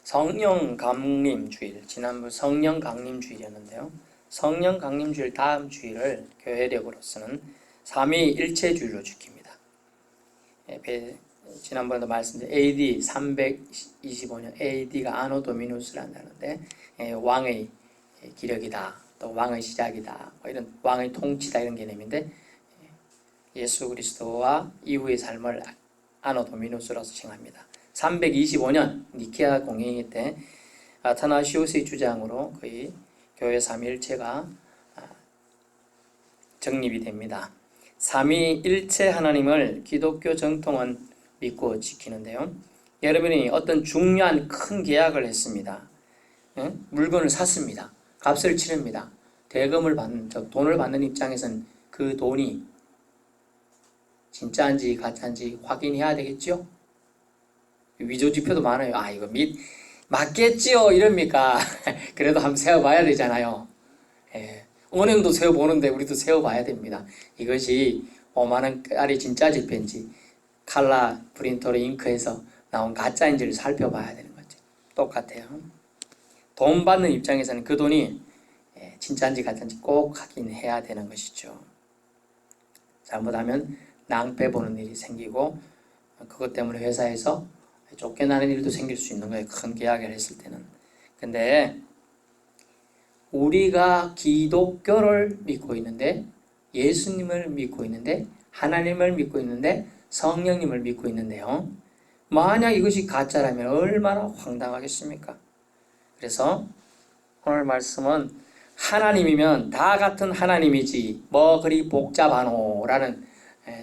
성령 강림 주일, 지난번 성령 강림 주일이었는데요. 성령 강림 주일 다음 주일을 교회력으로서는 삼위일체 주일로 지킵니다. 지난번에도 말씀드린 AD 325년 AD가 아노 도미누스라는 단어인데 왕의 기력이다, 또 왕의 시작이다, 이런 왕의 통치다 이런 개념인데 예수 그리스도와 이후의 삶을 아노 도미누스로서 칭합니다. 325년 니케아 공회의 때 아타나시오스의 주장으로 거의 교회 삼위일체가 정립이 됩니다. 삼위일체 하나님을 기독교 정통은 믿고 지키는데요. 여러분이 어떤 중요한 큰 계약을 했습니다. 물건을 샀습니다. 값을 치릅니다. 대금을 받는, 돈을 받는 입장에서는 그 돈이 진짜인지 가짜인지 확인해야 되겠죠? 위조지표도 많아요. 이거 맞겠지요? 이럽니까? 그래도 한번 세어봐야 되잖아요. 은행도 세어보는데 우리도 세어봐야 됩니다. 이것이 5만원짜리 진짜 지폐인지 칼라 프린터로 잉크해서 나온 가짜인지를 살펴봐야 되는 거죠. 똑같아요. 돈 받는 입장에서는 그 돈이 진짜인지 가짜인지 꼭 확인해야 되는 것이죠. 잘못하면 낭패 보는 일이 생기고 그것 때문에 회사에서 쫓겨나는 일도 생길 수 있는 거예요. 큰 계약을 했을 때는. 근데 우리가 기독교를 믿고 있는데, 예수님을 믿고 있는데, 하나님을 믿고 있는데, 성령님을 믿고 있는데요. 만약 이것이 가짜라면 얼마나 황당하겠습니까? 그래서 오늘 말씀은 하나님이면 다 같은 하나님이지 뭐 그리 복잡하노 라는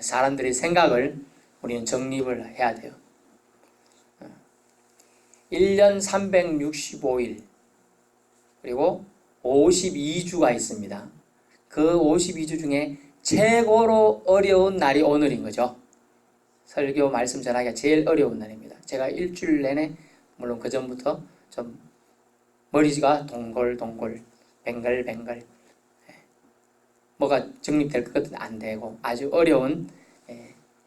사람들의 생각을 우리는 정립을 해야 돼요. 1년 365일 그리고 52주가 있습니다. 그 52주 중에 최고로 어려운 날이 오늘인 거죠. 설교 말씀 전하기가 제일 어려운 날입니다. 제가 일주일 내내 물론 그 전부터 좀 머리가 동글동글 뱅글뱅글 뭐가 정립될 것은 안 되고 아주 어려운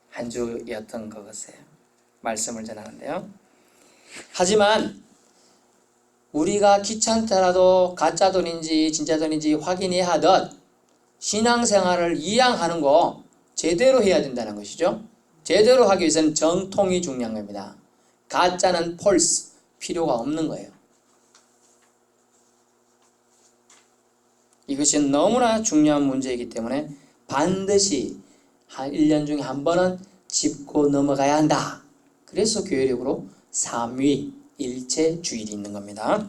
한 주였던 것을 말씀을 전하는데요. 하지만 우리가 귀찮더라도 가짜 돈인지 진짜 돈인지 확인해야 하듯 신앙생활을 이양하는 거 제대로 해야 된다는 것이죠. 제대로 하기 위해서는 정통이 중요한 겁니다. 가짜는 폴스 필요가 없는 거예요. 이것이 너무나 중요한 문제이기 때문에 반드시 한 1년 중에 한 번은 짚고 넘어가야 한다. 그래서 교회력으로 삼위일체 주일이 있는 겁니다.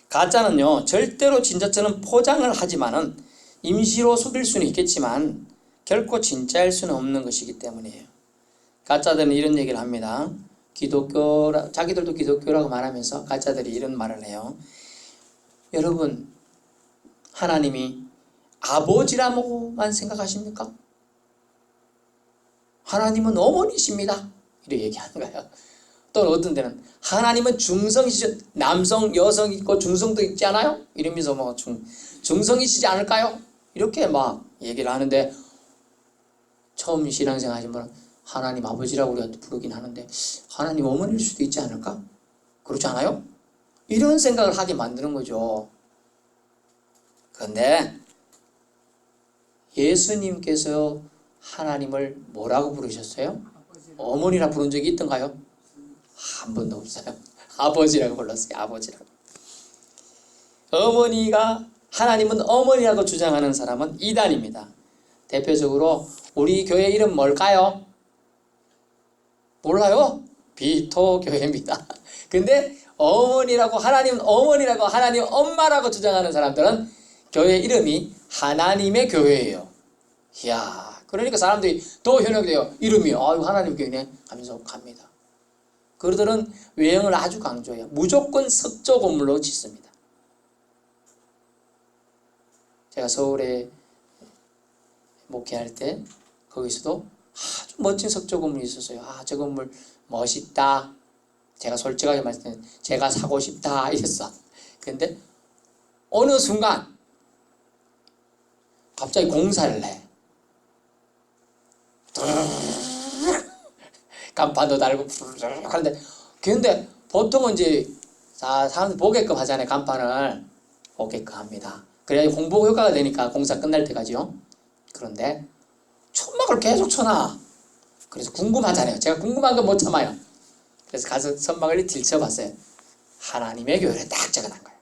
가짜는요, 절대로 진짜처럼 포장을 하지만은 임시로 속일 수는 있겠지만 결코 진짜일 수는 없는 것이기 때문이에요. 가짜들은 이런 얘기를 합니다. 자기들도 기독교라고 말하면서 가짜들이 이런 말을 해요. 여러분, 하나님이 아버지라고만 생각하십니까? 하나님은 어머니십니다. 이렇게 얘기하는 거예요. 또 어떤 데는 하나님은 중성이시죠. 남성, 여성 있고 중성도 있지 않아요? 이러면서 뭐 중성이시지 않을까요? 이렇게 막 얘기를 하는데 처음 신앙생활 하신 분은 하나님 아버지라고 우리가 부르긴 하는데 하나님 어머니일 수도 있지 않을까? 그렇지 않아요? 이런 생각을 하게 만드는 거죠. 그런데 예수님께서 하나님을 뭐라고 부르셨어요? 어머니라 부른 적이 있던가요? 한 번도 없어요. 아버지라고 불렀어요. 아버지라고. 하나님은 어머니라고 주장하는 사람은 이단입니다. 대표적으로 우리 교회 이름 뭘까요? 몰라요? 비토교회입니다. 근데 하나님 엄마라고 주장하는 사람들은 교회 이름이 하나님의 교회예요. 이야, 그러니까 사람들이 더 현혹돼요. 이름이 하나님 교회네 하면서 갑니다. 그들은 외형을 아주 강조해요. 무조건 석조 건물로 짓습니다. 제가 서울에 목회할 때 거기서도 아주 멋진 석조 건물이 있었어요. 저 건물 멋있다. 제가 솔직하게 말씀드리면 제가 사고 싶다 이랬어. 근데 어느 순간 갑자기 공사를 해. 간판도 달고 하는데 근데 보통은 이제 사람들 보게끔 하잖아요. 간판을 보게끔 합니다. 그래야 홍보 효과가 되니까 공사 끝날 때까지요. 그런데 천막을 계속 쳐놔. 그래서 궁금하잖아요. 제가 궁금한 건 못 참아요. 그래서 가서 선막을 들춰봤어요. 하나님의 교회를 딱 적어놓은 거예요.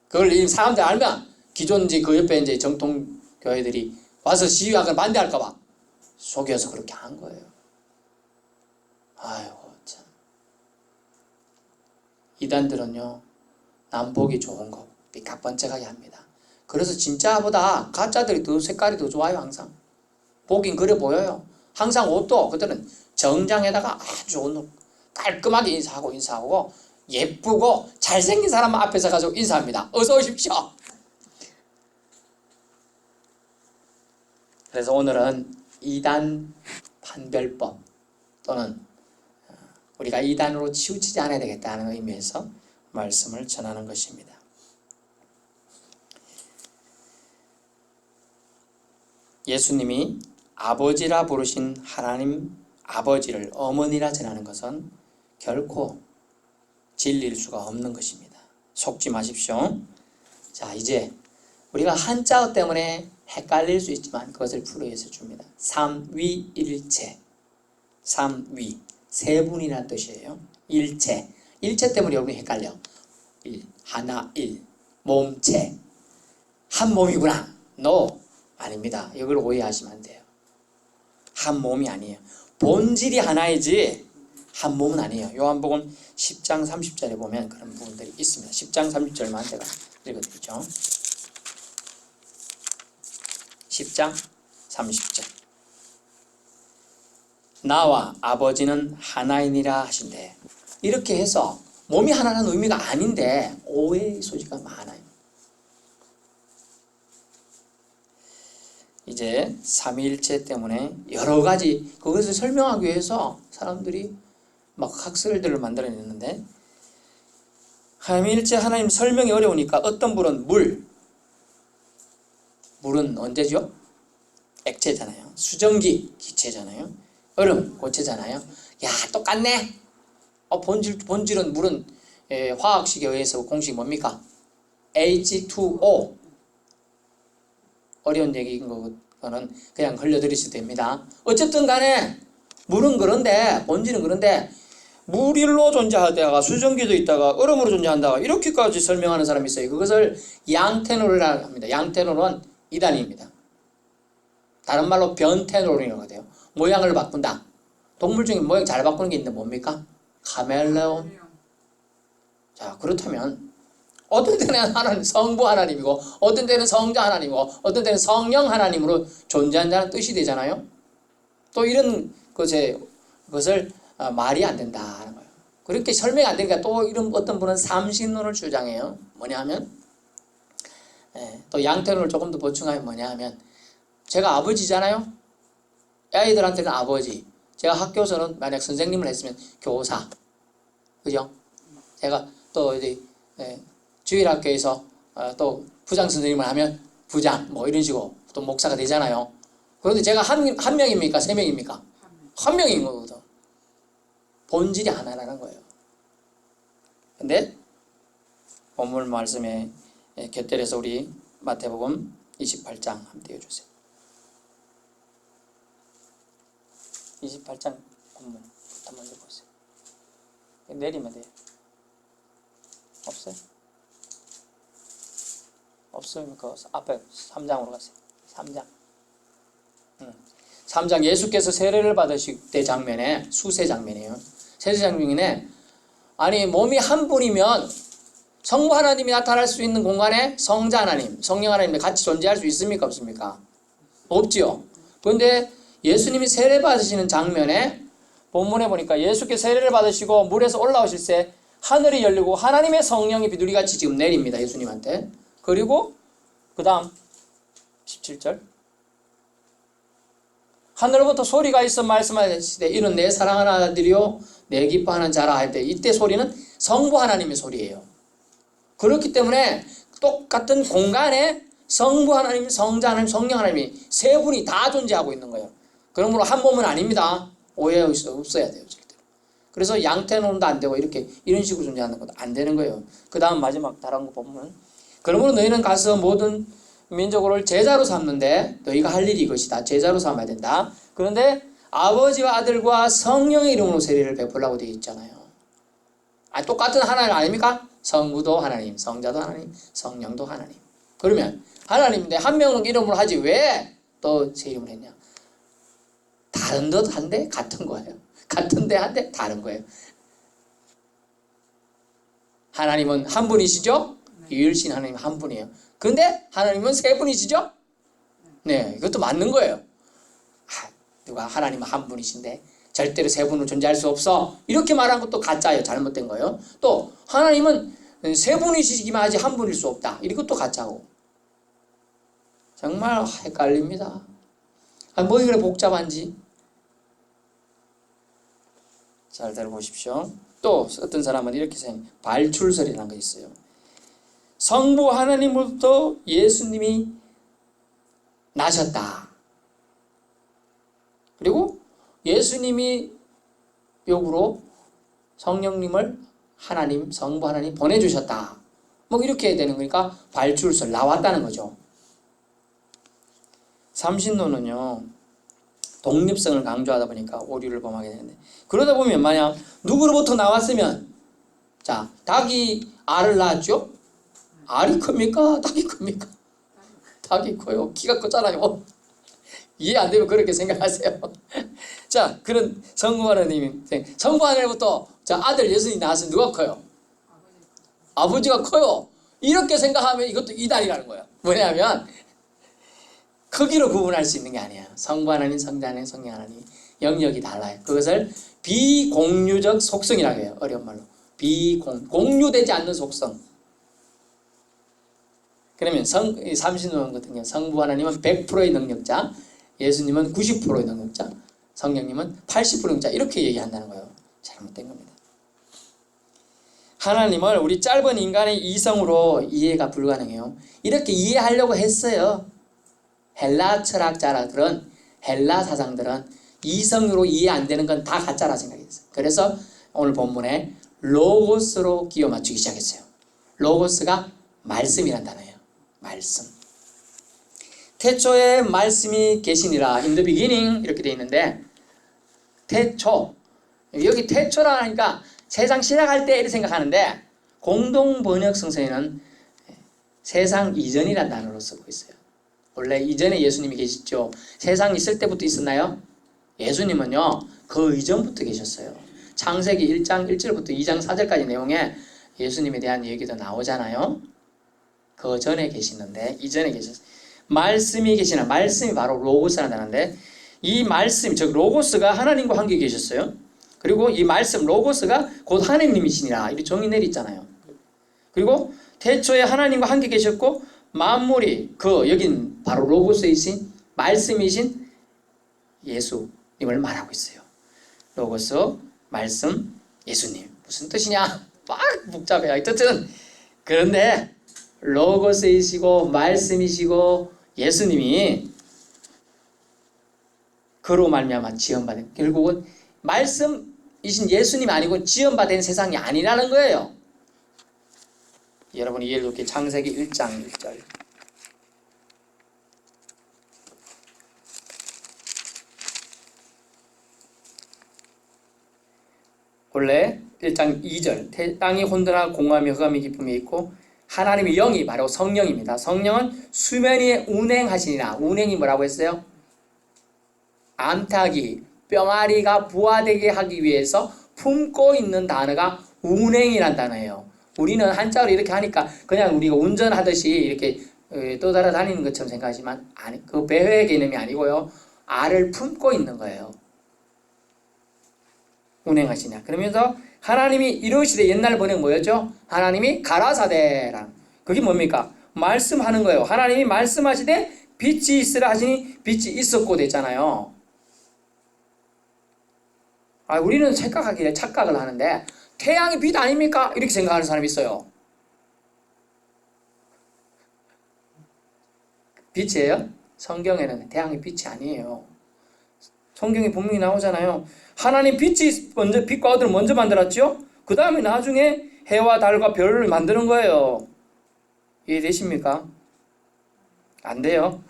그걸 이 사람들 알면 기존 이제 그 옆에 이제 정통 교회들이 와서 시위하거나 반대할까봐 속여서 그렇게 한 거예요. 아이고 참. 이단들은요 남 보기 좋은 거 삐까뻔쩍하게 합니다. 그래서 진짜보다 가짜들이 더 색깔이 더 좋아요. 항상 보긴 그래 보여요. 항상 옷도 그들은 정장에다가 아주 오늘 깔끔하게 인사하고 예쁘고 잘생긴 사람 앞에서 가지고 인사합니다. 어서 오십시오. 그래서 오늘은 이단 판별법 또는 우리가 이단으로 치우치지 않아야 되겠다는 의미에서 말씀을 전하는 것입니다. 예수님이 아버지라 부르신 하나님 아버지를 어머니라 전하는 것은 결코 진리일 수가 없는 것입니다. 속지 마십시오. 자, 이제 우리가 한자어 때문에 헷갈릴 수 있지만 그것을 풀어서 줍니다. 삼위일체. 삼위. 세 분이라는 뜻이에요. 일체. 일체 때문에 여러분이 헷갈려. 하나, 몸체. 한 몸이구나. No. 아닙니다. 이걸 오해하시면 안 돼요. 한 몸이 아니에요. 본질이 하나이지 한 몸은 아니에요. 요한복음 10장 30절에 보면 그런 부분들이 있습니다. 10장 30절만 제가 읽어드리죠. 10장 30절. 나와 아버지는 하나이니라 하신대. 이렇게 해서 몸이 하나라는 의미가 아닌데 오해의 소지가 많아요. 이제 삼위일체 때문에 여러 가지 그것을 설명하기 위해서 사람들이 막 학설들을 만들어냈는데 삼위일체 하나님 설명이 어려우니까 어떤 분은 물은 언제죠? 액체잖아요. 수증기 기체잖아요. 얼음 고체잖아요. 야 똑같네. 본질은 물은 화학식에 의해서 공식이 뭡니까? H2O. 어려운 얘기인 거는 그냥 흘려드리셔도 됩니다. 어쨌든 간에 물은 그런데 본질은 그런데 물일로 존재하다가 수증기도 있다가 얼음으로 존재한다가 이렇게까지 설명하는 사람이 있어요. 그것을 양테놀이라고 합니다. 양테놀은 이단입니다. 다른 말로 변테놀이라고 해요. 모양을 바꾼다. 동물 중에 모양 잘 바꾸는 게 있는데 뭡니까? 카멜레온. 자, 그렇다면 어떤 때는 하나님 성부 하나님이고 어떤 때는 성자 하나님이고 어떤 때는 성령 하나님으로 존재한다는 뜻이 되잖아요. 또 이런 것을 말이 안 된다는 거예요. 그렇게 설명이 안 되니까 또 이런 어떤 분은 삼신론을 주장해요. 뭐냐 하면 또 양태론을 조금 더 보충하면 뭐냐 하면 제가 아버지잖아요. 아이들한테는 아버지. 제가 학교에서는 만약 선생님을 했으면 교사. 그죠? 제가 또 이제 주일학교에서 또 부장 선생님을 하면 부장 뭐 이런 식으로 또 목사가 되잖아요. 그런데 제가 한 명입니까? 세 명입니까? 한 명인 거거든. 본질이 하나라는 거예요. 근데 본문 말씀에 곁들여서 우리 마태복음 28장 한번 띄워주세요. 28장 본문부터 먼저 보세요. 내리면 돼요. 없어요? 없으면 그 앞에 3장으로 가세요. 3장. 3장 예수께서 세례를 받으실 때 장면에 수세 장면이에요. 세례 장면에 아니 몸이 한 분이면 성부 하나님이 나타날 수 있는 공간에 성자 하나님, 성령 하나님이 같이 존재할 수 있습니까? 없습니까? 없지요. 그런데 예수님이 세례 받으시는 장면에 본문에 보니까 예수께서 세례를 받으시고 물에서 올라오실 때 하늘이 열리고 하나님의 성령이 비둘기같이 지금 내립니다. 예수님한테. 그리고 그 다음 17절 하늘로부터 소리가 있어 말씀하시되 이는 내 사랑하는 아들이요 내 기뻐하는 자라 할 때 이때 소리는 성부 하나님의 소리예요. 그렇기 때문에 똑같은 공간에 성부 하나님, 성자 하나님, 성령 하나님이 세 분이 다 존재하고 있는 거예요. 그러므로 한 몸은 아닙니다. 오해할 수 없어야 돼요. 절대로. 그래서 양태론도 안 되고 이렇게 이런 식으로 존재하는 것도 안 되는 거예요. 그 다음 마지막 다른 거 보면 그러므로 너희는 가서 모든 민족을 제자로 삼는데 너희가 할 일이 이것이다. 제자로 삼아야 된다. 그런데 아버지와 아들과 성령의 이름으로 세례를 베풀라고 되어 있잖아요. 똑같은 하나님 아닙니까? 성부도 하나님, 성자도 하나님, 성령도 하나님. 그러면 하나님인데 한 명은 이름으로 하지 왜 또 세 이름을 했냐? 다른 듯 한데 같은 거예요. 같은데 한데 다른 거예요. 하나님은 한 분이시죠? 유일신 하나님 한 분이에요. 근데 하나님은 세 분이시죠? 네, 이것도 맞는 거예요. 누가 하나님은 한 분이신데 절대로 세 분으로 존재할 수 없어. 이렇게 말한 것도 가짜예요. 잘못된 거예요. 또 하나님은 세 분이시기만 하지 한 분일 수 없다. 이것도 가짜고. 정말 헷갈립니다. 뭐 이렇게 복잡한지. 잘 들어보십시오. 또 어떤 사람은 이렇게 생각해요. 발출설이라는 거 있어요. 성부 하나님으로부터 예수님이 나셨다. 그리고 예수님이 역으로 성령님을 하나님, 성부 하나님 보내주셨다. 뭐 이렇게 해야 되는 거니까 발출설 나왔다는 거죠. 삼신론은요. 독립성을 강조하다 보니까 오류를 범하게 되는데 그러다 보면 만약 누구로부터 나왔으면 자 닭이 알을 낳았죠? 알이 큽니까? 닭이 큽니까? 닭이 커요. 키가 크잖아요. 이해 안 되면 그렇게 생각하세요. 자, 그런 성부 하나님이 성부 하나님부터 자 아들 예수님이 나왔으면 누가 커요? 아버지가 커요. 이렇게 생각하면 이것도 이단이라는 거예요. 뭐냐면 크기로 구분할 수 있는 게 아니에요. 성부 하나님, 성자 하나님, 성령 하나님 영역이 달라요. 그것을 비공유적 속성이라고 해요. 어려운 말로 공유되지 않는 속성. 그러면 삼신론 같은 경우 성부 하나님은 100%의 능력자, 예수님은 90%의 능력자, 성령님은 80%의 능력자 이렇게 얘기한다는 거예요. 잘못된 겁니다. 하나님을 우리 짧은 인간의 이성으로 이해가 불가능해요. 이렇게 이해하려고 했어요. 헬라 철학자들은 헬라 사상들은 이성으로 이해 안 되는 건 다 가짜라 생각했어요. 그래서 오늘 본문에 로고스로 끼워 맞추기 시작했어요. 로고스가 말씀이란 단어예요. 말씀. 태초에 말씀이 계시니라. In the beginning 이렇게 되어 있는데 태초 여기 태초라 하니까 세상 시작할 때 이렇게 생각하는데 공동 번역 성서에는 세상 이전이라는 단어로 쓰고 있어요. 원래 이전에 예수님이 계시죠. 세상 있을 때부터 있었나요? 예수님은요. 그 이전부터 계셨어요. 창세기 1장 1절부터 2장 4절까지 내용에 예수님에 대한 얘기도 나오잖아요. 그 전에 계시는데 이전에 계셨어요. 말씀이 계시나 말씀이 바로 로고스라는 단어인데 이 말씀 즉 로고스가 하나님과 함께 계셨어요. 그리고 이 말씀 로고스가 곧 하나님이시니라 이렇게 정의 내리잖아요. 그리고 태초에 하나님과 함께 계셨고 만물이 여긴 바로 로고스이신 말씀이신 예수님을 말하고 있어요. 로고스, 말씀, 예수님 무슨 뜻이냐? 막 복잡해요. 어쨌든 그런데 로고스이시고 말씀이시고 예수님이 그로 말미암아 지원받은 결국은 말씀이신 예수님이 아니고 지원받은 세상이 아니라는 거예요. 여러분이 이해를 돕게 창세기 1장 1절 원래 1장 2절 땅이 혼돈하고 공허하며 흑암이 깊음이 있고 하나님의 영이 바로 성령입니다. 성령은 수면 위에 운행하시니라. 운행이 뭐라고 했어요? 암탉이 병아리가 부화되게 하기 위해서 품고 있는 단어가 운행이란 단어예요. 우리는 한자로 이렇게 하니까 그냥 우리가 운전하듯이 이렇게 떠돌아다니는 것처럼 생각하지만 아니, 그 배회의 개념이 아니고요. 알을 품고 있는 거예요. 운행하시냐. 그러면서 하나님이 이루시되 옛날 번역 뭐였죠? 하나님이 가라사대랑 그게 뭡니까? 말씀하는 거예요. 하나님이 말씀하시되 빛이 있으라 하시니 빛이 있었고 됐잖아요. 우리는 착각을 하는데 태양이 빛 아닙니까? 이렇게 생각하는 사람이 있어요. 빛이에요? 성경에는 태양이 빛이 아니에요. 성경에 분명히 나오잖아요. 하나님 빛과 어두를 먼저 만들었죠? 그 다음에 나중에 해와 달과 별을 만드는 거예요. 이해되십니까? 안 돼요.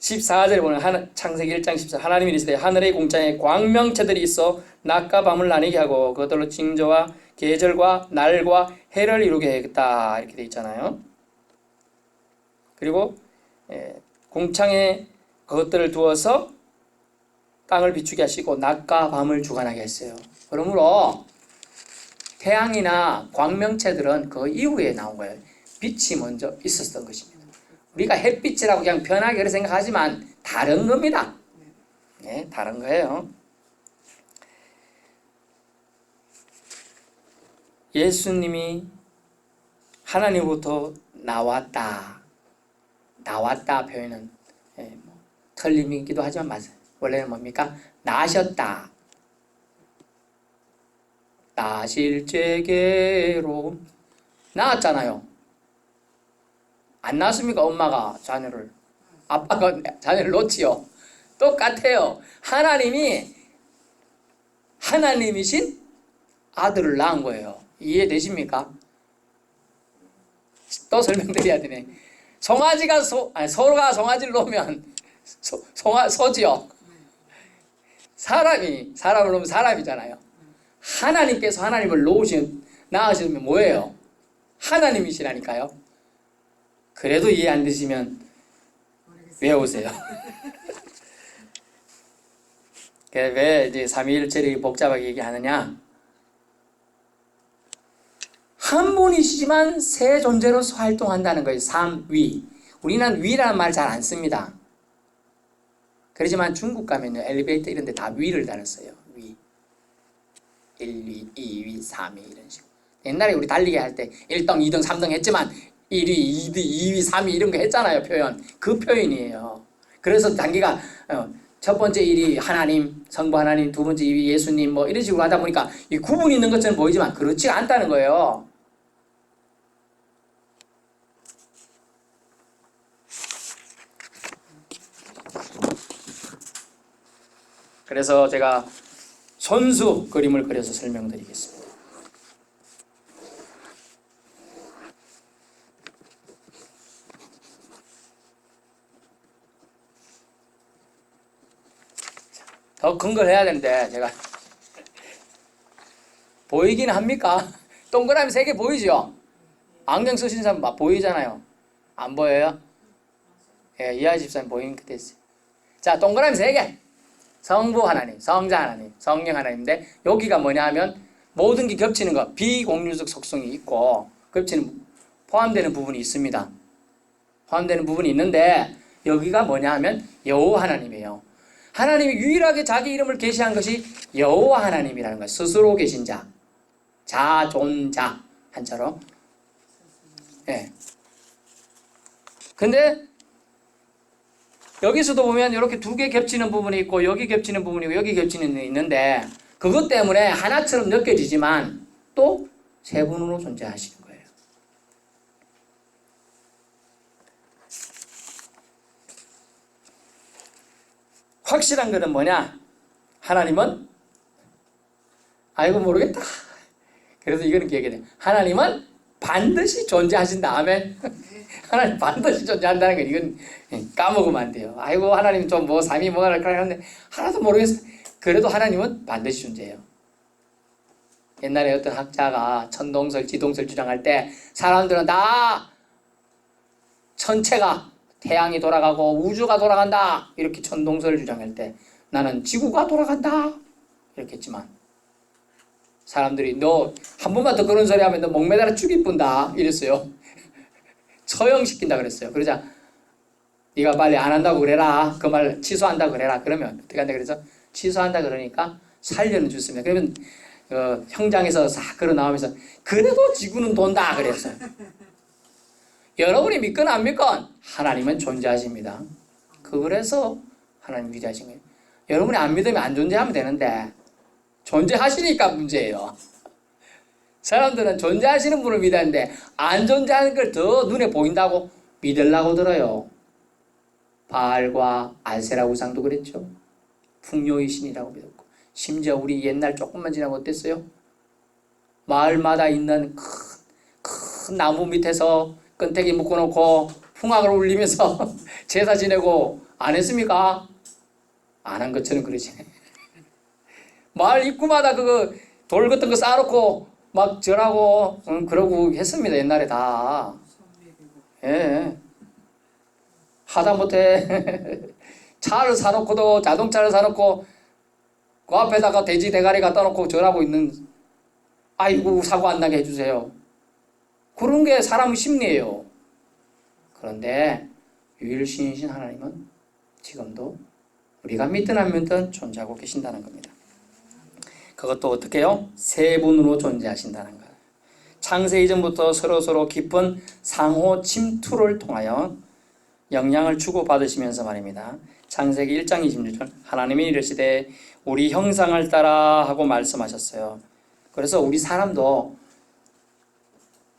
14절에 보면 창세기 1장 14절 하나님이 이르시되 하늘의 공장에 광명체들이 있어 낮과 밤을 나뉘게 하고 그것들로 징조와 계절과 날과 해를 이루게 하겠다 이렇게 돼 있잖아요. 그리고 공창에 그것들을 두어서 땅을 비추게 하시고 낮과 밤을 주관하게 했어요. 그러므로 태양이나 광명체들은 그 이후에 나온 거예요. 빛이 먼저 있었던 것입니다. 우리가 햇빛이라고 그냥 편하게 그렇게 생각하지만 다른 겁니다. 네, 다른 거예요. 예수님이 하나님으로부터 나왔다 표현은 틀림이기도 하지만 맞아요. 원래는 뭡니까? 나셨다. 나실제게로 낳았잖아요. 안 낳았습니까? 엄마가 자녀를. 아빠가 자녀를 놓지요. 똑같아요. 하나님이신 아들을 낳은 거예요. 이해되십니까? 또 설명드려야 되네. 소가 송아지를 놓으면 소지요. 사람을 놓으면 사람이잖아요. 하나님께서 하나님을 낳으시면 뭐예요? 하나님이시라니까요. 그래도 이해 안 되시면 외우세요. 왜 이제 삼위일체를 복잡하게 얘기하느냐? 한 분이시지만 세 존재로서 활동한다는 거예요. 삼위. 우리는 위라는 말 잘 안 씁니다. 그렇지만 중국 가면 엘리베이터 이런 데 다 위를 달았어요. 위. 1위, 2위, 3위 이런 식으로. 옛날에 우리 달리기 할 때 1등, 2등, 3등 했지만 1위, 2위, 3위 이런 거 했잖아요. 표현. 그 표현이에요. 그래서 단계가 첫 번째 1위 하나님, 성부 하나님, 두 번째 2위 예수님 뭐 이런 식으로 하다 보니까 이 구분이 있는 것처럼 보이지만 그렇지가 않다는 거예요. 그래서 제가 손수 그림을 그려서 설명드리겠습니다. 더 큰 걸 해야 되는데 제가 보이긴 합니까? 동그라미 3개 보이죠? 안경 쓰신 사람 보이잖아요. 안 보여요? 예, 이하 집사님 보이는 그 됐어요. 자, 동그라미 3개. 성부 하나님, 성자 하나님, 성령 하나님인데 여기가 뭐냐 하면 모든 게 겹치는 거, 비공유적 속성이 있고 포함되는 부분이 있습니다. 포함되는 부분이 있는데 여기가 뭐냐 하면 여호와 하나님이에요. 하나님이 유일하게 자기 이름을 계시한 것이 여호와 하나님이라는 거예요. 스스로 계신 자, 자존자 한자로. 예. 근데 여기서도 보면 이렇게 2개 겹치는 부분이 있고 여기 겹치는 부분이 있고 여기 겹치는 부분이 있는데 그것 때문에 하나처럼 느껴지지만 또 세 분으로 존재하시는 거예요. 확실한 것은 뭐냐? 하나님은 아이고 모르겠다. 그래서 이거는 기억해야 돼요. 하나님은 반드시 존재하신다. 아멘. 하나님 반드시 존재한다는 건 이건 까먹으면 안 돼요. 아이고 하나님 좀 뭐 삼위 뭐가 할까 하는데 하나도 모르겠어. 그래도 하나님은 반드시 존재해요. 옛날에 어떤 학자가 천동설, 지동설 주장할 때 사람들은 다 천체가 태양이 돌아가고 우주가 돌아간다 이렇게 천동설을 주장할 때 나는 지구가 돌아간다 이렇게 했지만 사람들이 너 한 번만 더 그런 소리 하면 너 목매달아 죽이 뿐다 이랬어요. 처형시킨다 그랬어요. 그러자 네가 빨리 안 한다고 그래라. 그 말 취소한다 그래라. 그러면 어떻게 한다 그래서 취소한다 그러니까 살려는 줬습니다. 그러면 형장에서 싹 걸어 나오면서 그래도 지구는 돈다 그랬어요. 여러분이 믿건 안 믿건 하나님은 존재하십니다. 그래서 하나님 위대하신 거예요. 여러분이 안 믿으면 안 존재하면 되는데 존재하시니까 문제예요. 사람들은 존재하시는 분을 믿었는데 안 존재하는 걸 더 눈에 보인다고 믿으려고 들어요. 바알과 아세라 우상도 그랬죠. 풍요의 신이라고 믿었고, 심지어 우리 옛날 조금만 지나면 어땠어요? 마을마다 있는 큰 나무 밑에서 끈때기 묶어놓고 풍악을 울리면서 제사 지내고 안 했습니까? 안 한 것처럼 그러시네. 마을 입구마다 그거 돌 같은 거 쌓아놓고 막 절하고 그러고 했습니다. 옛날에 다. 예. 하다못해 차를 사놓고도 자동차를 사놓고 그 앞에다가 돼지 대가리 갖다 놓고 절하고 있는, 아이고 사고 안 나게 해주세요. 그런 게 사람의 심리예요. 그런데 유일신이신 하나님은 지금도 우리가 믿든 안 믿든 존재하고 계신다는 겁니다. 그것도 어떻게 해요? 세 분으로 존재하신다는 거예요. 창세 이전부터 서로서로 깊은 상호 침투를 통하여 영향을 주고받으시면서 말입니다. 창세기 1장 26절 하나님이 이르시되 우리 형상을 따라 하고 말씀하셨어요. 그래서 우리 사람도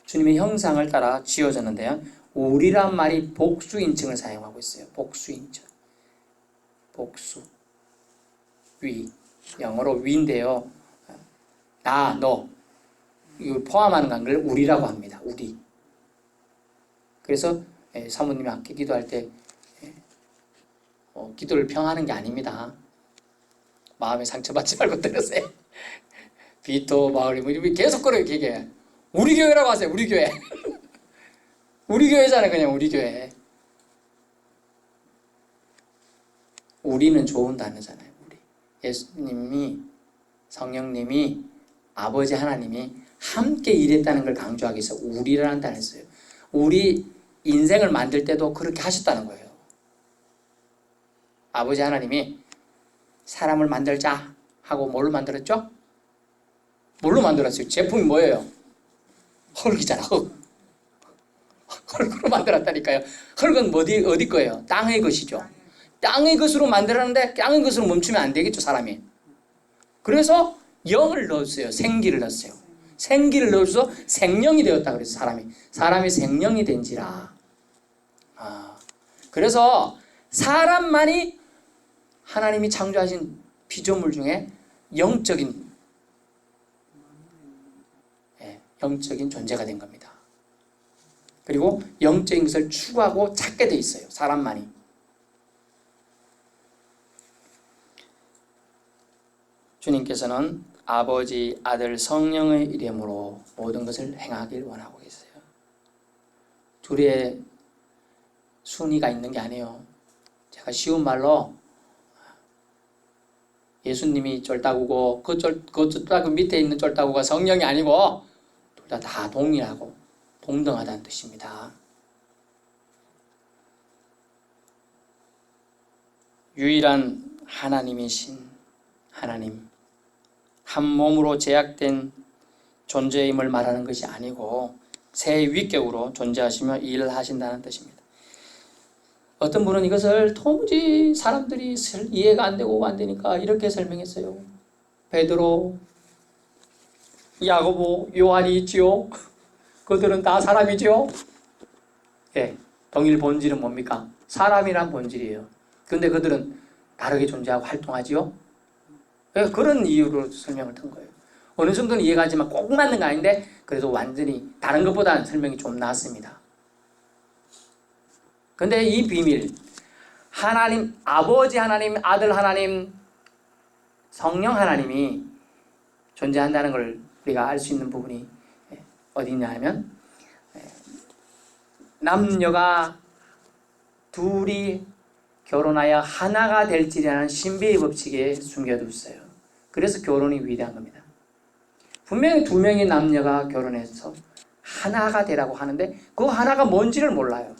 주님의 형상을 따라 지어졌는데요. 우리란 말이 복수인칭을 사용하고 있어요. 복수인칭. 복수. 위. 영어로 위인데요. 나, 너. 이걸 포함하는 걸 우리라고 합니다. 우리. 그래서 사모님이 아까 기도할 때 기도를 평하는 게 아닙니다. 마음에 상처받지 말고 들으세요. 비토 마을이 뭐 계속 그래요. 기계. 우리 교회라고 하세요. 우리 교회. 우리 교회잖아요. 그냥 우리 교회. 우리는 좋은 단어잖아요. 우리. 예수님이, 성령님이, 아버지 하나님이 함께 일했다는 걸 강조하기 위해서 우리라는 단어를 써요. 우리 인생을 만들 때도 그렇게 하셨다는 거예요. 아버지 하나님이 사람을 만들자 하고 뭘로 만들었죠? 뭘로 만들었어요? 제품이 뭐예요? 흙이잖아. 흙으로 만들었다니까요. 흙은 어디 거예요? 땅의 것이죠. 땅의 것으로 만들었는데 땅의 것으로 멈추면 안 되겠죠, 사람이. 그래서 영을 넣었어요. 생기를 넣었어요. 생기를 넣어서 생명이 되었다 그래서 사람이 생명이 된지라. 그래서 사람만이 하나님이 창조하신 피조물 중에 영적인 존재가 된 겁니다. 그리고 영적인 것을 추구하고 찾게 돼 있어요. 사람만이. 주님께서는 아버지, 아들, 성령의 이름으로 모든 것을 행하길 원하고 계세요. 둘의 순위가 있는 게 아니에요. 제가 쉬운 말로 예수님이 쫄따구고 그 쫄따구 밑에 있는 쫄따구가 성령이 아니고 둘 다 동일하고 동등하다는 뜻입니다. 유일한 하나님이신 하나님, 한 몸으로 제약된 존재임을 말하는 것이 아니고 새 위격으로 존재하시며 일을 하신다는 뜻입니다. 어떤 분은 이것을 도무지 사람들이 이해가 안 되고 안 되니까 이렇게 설명했어요. 베드로, 야고보, 요한이 있지요. 그들은 다 사람이지요. 예, 동일 본질은 뭡니까? 사람이란 본질이에요. 근데 그들은 다르게 존재하고 활동하지요. 그런 이유로 설명을 한 거예요. 어느 정도는 이해가 하지만 꼭 맞는 거 아닌데 그래도 완전히 다른 것보다는 설명이 좀 나았습니다. 근데 이 비밀, 하나님, 아버지 하나님, 아들 하나님, 성령 하나님이 존재한다는 걸 우리가 알 수 있는 부분이 어디 있냐 하면 남녀가 둘이 결혼하여 하나가 될지라는 신비의 법칙에 숨겨뒀어요. 그래서 결혼이 위대한 겁니다. 분명히 두 명의 남녀가 결혼해서 하나가 되라고 하는데 그 하나가 뭔지를 몰라요.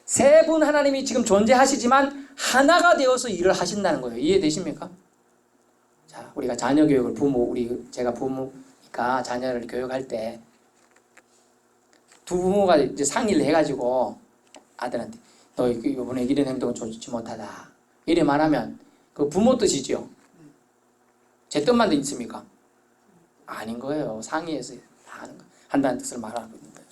세 분 하나님이 지금 존재하시지만 하나가 되어서 일을 하신다는 거예요. 이해되십니까? 자, 우리가 자녀 교육을 제가 부모니까 자녀를 교육할 때 두 부모가 이제 상의를 해가지고 아들한테 너 이번에 이런 행동은 좋지 못하다. 이래 말하면 그 부모 뜻이죠. 제 뜻만 있습니까? 아닌 거예요. 상의해서 다 한다는 뜻을 말하고 있는 거예요.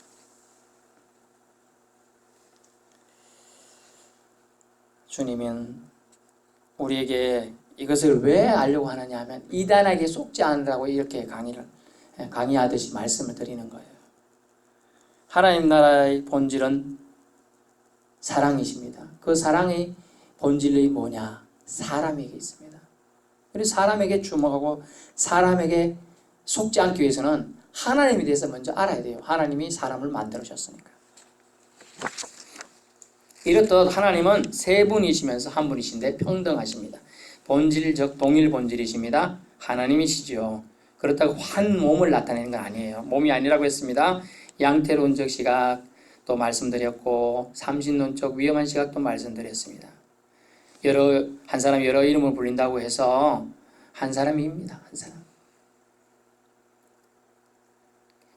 주님은 우리에게 이것을 왜 알려고 하느냐 하면 이단에게 속지 않으라고 이렇게 강의하듯이 말씀을 드리는 거예요. 하나님 나라의 본질은 사랑이십니다. 그 사랑의 본질이 뭐냐? 사람에게 있습니다. 그래서 사람에게 주목하고 사람에게 속지 않기 위해서는 하나님에 대해서 먼저 알아야 돼요. 하나님이 사람을 만들으셨으니까. 이렇듯 하나님은 세 분이시면서 한 분이신데 평등하십니다. 본질적 동일 본질이십니다. 하나님이시죠. 그렇다고 한 몸을 나타내는 건 아니에요. 몸이 아니라고 했습니다. 양태론적 시각 또 말씀드렸고 삼신론적 위험한 시각도 말씀드렸습니다. 한 사람이 여러 이름을 불린다고 해서 한 사람입니다. 한 사람.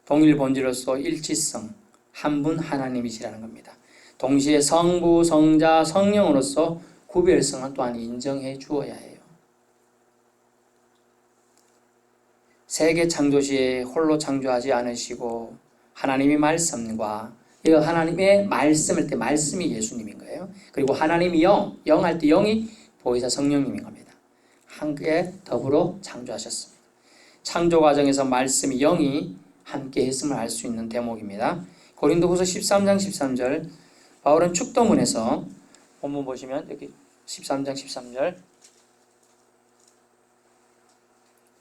동일 본질로서 일치성, 한 분 하나님이시라는 겁니다. 동시에 성부, 성자, 성령으로서 구별성을 또한 인정해 주어야 해요. 세계 창조 시에 홀로 창조하지 않으시고 하나님의 말씀과 이거 하나님의 말씀일 때 말씀이 예수님인 거예요. 그리고 하나님이 영 할 때 영이 보혜사 성령님인 겁니다. 함께 더불어 창조하셨습니다. 창조 과정에서 말씀이 영이 함께 했음을 알 수 있는 대목입니다. 고린도후서 13장 13절 바울은 축도문에서 본문 보시면 여기 13장 13절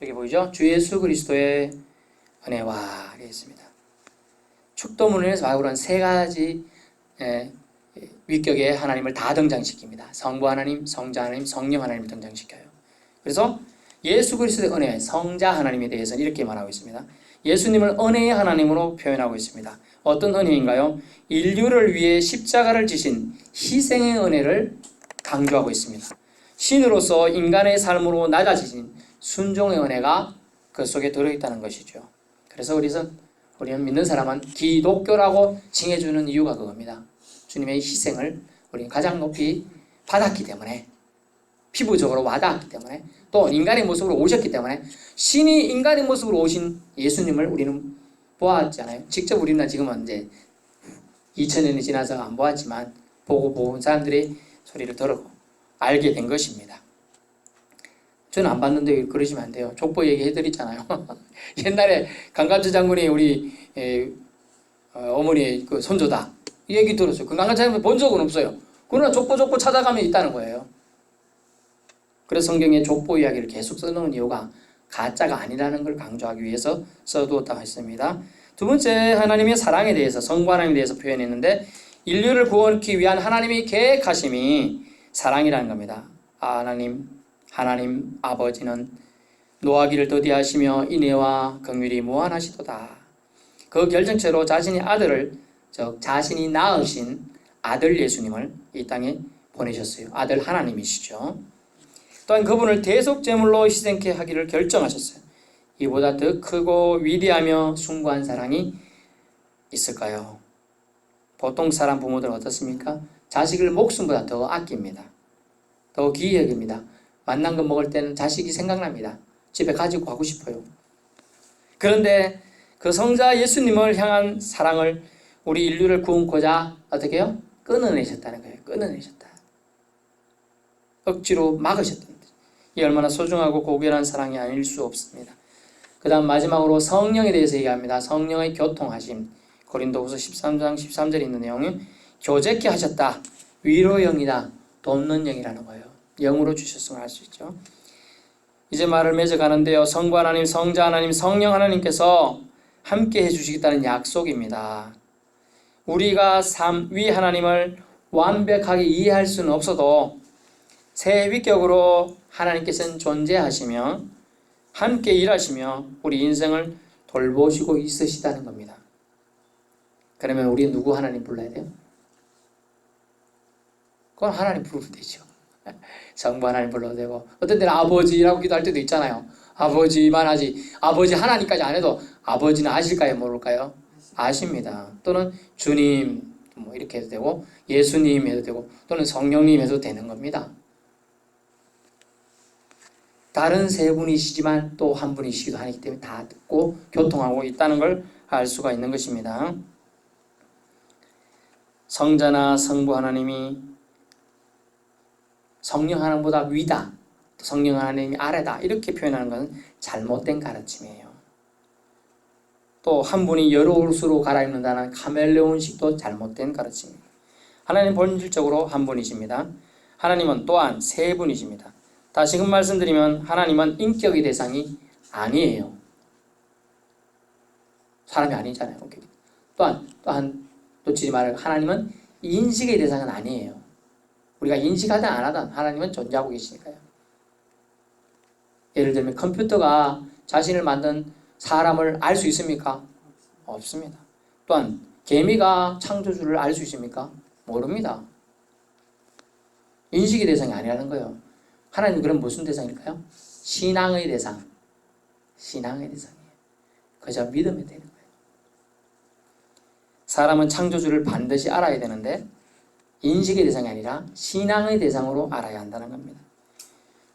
여기 보이죠? 주 예수 그리스도의 은혜와 이렇게 있습니다. 축도문에서 바울은 세 가지 위격의 하나님을 다 등장시킵니다. 성부 하나님, 성자 하나님, 성령 하나님을 등장시켜요. 그래서 예수 그리스도의 은혜, 성자 하나님에 대해서는 이렇게 말하고 있습니다. 예수님을 은혜의 하나님으로 표현하고 있습니다. 어떤 은혜인가요? 인류를 위해 십자가를 지신 희생의 은혜를 강조하고 있습니다. 신으로서 인간의 삶으로 낮아지신 순종의 은혜가 그 속에 들어있다는 것이죠. 그래서 우리는 믿는 사람은 기독교라고 칭해주는 이유가 그겁니다. 주님의 희생을 우리는 가장 높이 받았기 때문에, 피부적으로 와닿았기 때문에, 또 인간의 모습으로 오셨기 때문에, 신이 인간의 모습으로 오신 예수님을 우리는 보았잖아요. 직접 우리는 지금은 이제 2000년이 지나서 안 보았지만 보고 본 사람들이 소리를 들었고 알게 된 것입니다. 저는 안 봤는데 그러시면 안 돼요. 족보 얘기해드렸잖아요. 옛날에 강간주 장군이 우리 어머니의 그 손조다 이 얘기 들었어요. 그 강간주 장군 본 적은 없어요. 그러나 족보 찾아가면 있다는 거예요. 그래서 성경에 족보 이야기를 계속 써놓은 이유가 가짜가 아니라는 걸 강조하기 위해서 써두었다고 했습니다. 두 번째, 하나님의 사랑에 대해서, 성부 하나님에 대해서 표현했는데 인류를 구원하기 위한 하나님의 계획하심이 사랑이라는 겁니다. 하나님 아버지는 노하기를 더디하시며 인애와 긍휼이 무한하시도다. 그 결정체로 자신의 아들을, 즉 자신이 낳으신 아들 예수님을 이 땅에 보내셨어요. 아들 하나님이시죠. 또한 그분을 대속제물로 희생케 하기를 결정하셨어요. 이보다 더 크고 위대하며 숭고한 사랑이 있을까요? 보통 사람 부모들은 어떻습니까? 자식을 목숨보다 더 아낍니다. 더 귀히 여깁니다. 맛난 거 먹을 때는 자식이 생각납니다. 집에 가지고 가고 싶어요. 그런데 그 성자 예수님을 향한 사랑을 우리 인류를 구원코자 어떻게 해요? 끊어내셨다는 거예요. 끊어내셨다. 억지로 막으셨다는 거예요. 이 얼마나 소중하고 고귀한 사랑이 아닐 수 없습니다. 그 다음 마지막으로 성령에 대해서 얘기합니다. 성령의 교통하심. 고린도후서 13장 13절에 있는 내용은 교제케 하셨다. 위로의 영이다. 돕는 영이라는 거예요. 영으로 주셨음을 알 수 있죠. 이제 말을 맺어가는데요. 성부 하나님, 성자 하나님, 성령 하나님께서 함께 해주시겠다는 약속입니다. 우리가 삼위 하나님을 완벽하게 이해할 수는 없어도 새 위격으로 하나님께서는 존재하시며 함께 일하시며 우리 인생을 돌보시고 있으시다는 겁니다. 그러면 우리 누구 하나님 불러야 돼요? 그건 하나님 부르면 되죠. 성부 하나님 불러도 되고 어떤 때는 아버지라고 기도할 때도 있잖아요. 아버지만 하지 아버지 하나님까지 안 해도 아버지는 아실까요? 모를까요? 아십니다. 또는 주님 뭐 이렇게 해도 되고 예수님 해도 되고 또는 성령님 해도 되는 겁니다. 다른 세 분이시지만 또 한 분이시기도 하기 때문에 다 듣고 교통하고 있다는 걸 알 수가 있는 것입니다. 성자나 성부 하나님이 성령 하나님보다 위다, 성령 하나님이 아래다 이렇게 표현하는 것은 잘못된 가르침이에요. 또 한 분이 여러 옷으로 갈아입는다는 카멜레온식도 잘못된 가르침입니다. 하나님 본질적으로 한 분이십니다. 하나님은 또한 세 분이십니다. 다시금 말씀드리면 하나님은 인격의 대상이 아니에요. 사람이 아니잖아요. 또한 놓치지 말아요. 하나님은 인식의 대상은 아니에요. 우리가 인식하든 안 하든 하나님은 존재하고 계시니까요. 예를 들면 컴퓨터가 자신을 만든 사람을 알 수 있습니까? 없습니다. 또한 개미가 창조주를 알 수 있습니까? 모릅니다. 인식의 대상이 아니라는 거예요. 하나님 그럼 무슨 대상일까요? 신앙의 대상. 신앙의 대상이에요. 그저 믿으면 되는 거예요. 사람은 창조주를 반드시 알아야 되는데 인식의 대상이 아니라 신앙의 대상으로 알아야 한다는 겁니다.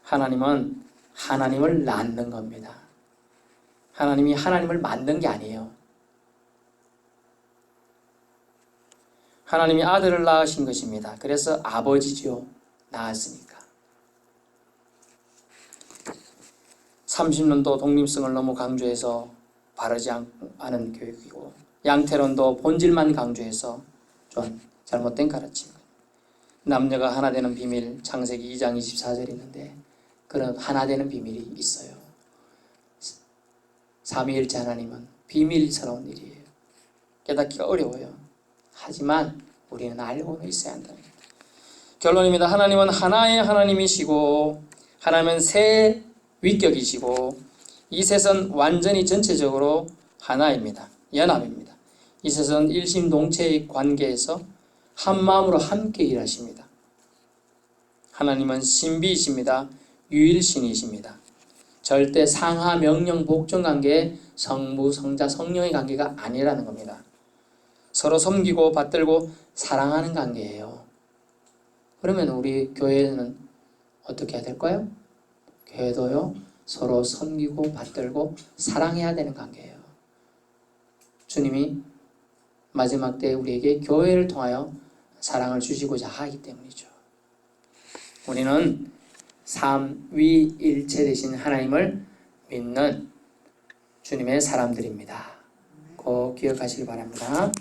하나님은 하나님을 낳는 겁니다. 하나님이 하나님을 만든 게 아니에요. 하나님이 아들을 낳으신 것입니다. 그래서 아버지지요. 낳았으니까. 30년도 독립성을 너무 강조해서 바르지 않은 교육이고, 양태론도 본질만 강조해서 좀 잘못된 가르침입니다. 남녀가 하나 되는 비밀, 창세기 2장 24절이 있는데 그런 하나 되는 비밀이 있어요. 삼위일체 하나님은 비밀스러운 일이에요. 깨닫기가 어려워요. 하지만 우리는 알고는 있어야 한다는 겁니다. 결론입니다. 하나님은 하나의 하나님이시고 하나님은 세 위격이시고 이 셋은 완전히 전체적으로 하나입니다. 연합입니다. 이 셋은 일심동체의 관계에서 한마음으로 함께 일하십니다. 하나님은 신비이십니다. 유일신이십니다. 절대 상하 명령 복종 관계의 성부, 성자, 성령의 관계가 아니라는 겁니다. 서로 섬기고 받들고 사랑하는 관계예요. 그러면 우리 교회는 어떻게 해야 될까요? 교회도요, 서로 섬기고 받들고 사랑해야 되는 관계예요. 주님이 마지막 때 우리에게 교회를 통하여 사랑을 주시고자 하기 때문이죠. 우리는 삼위일체 되신 하나님을 믿는 주님의 사람들입니다. 꼭 기억하시기 바랍니다.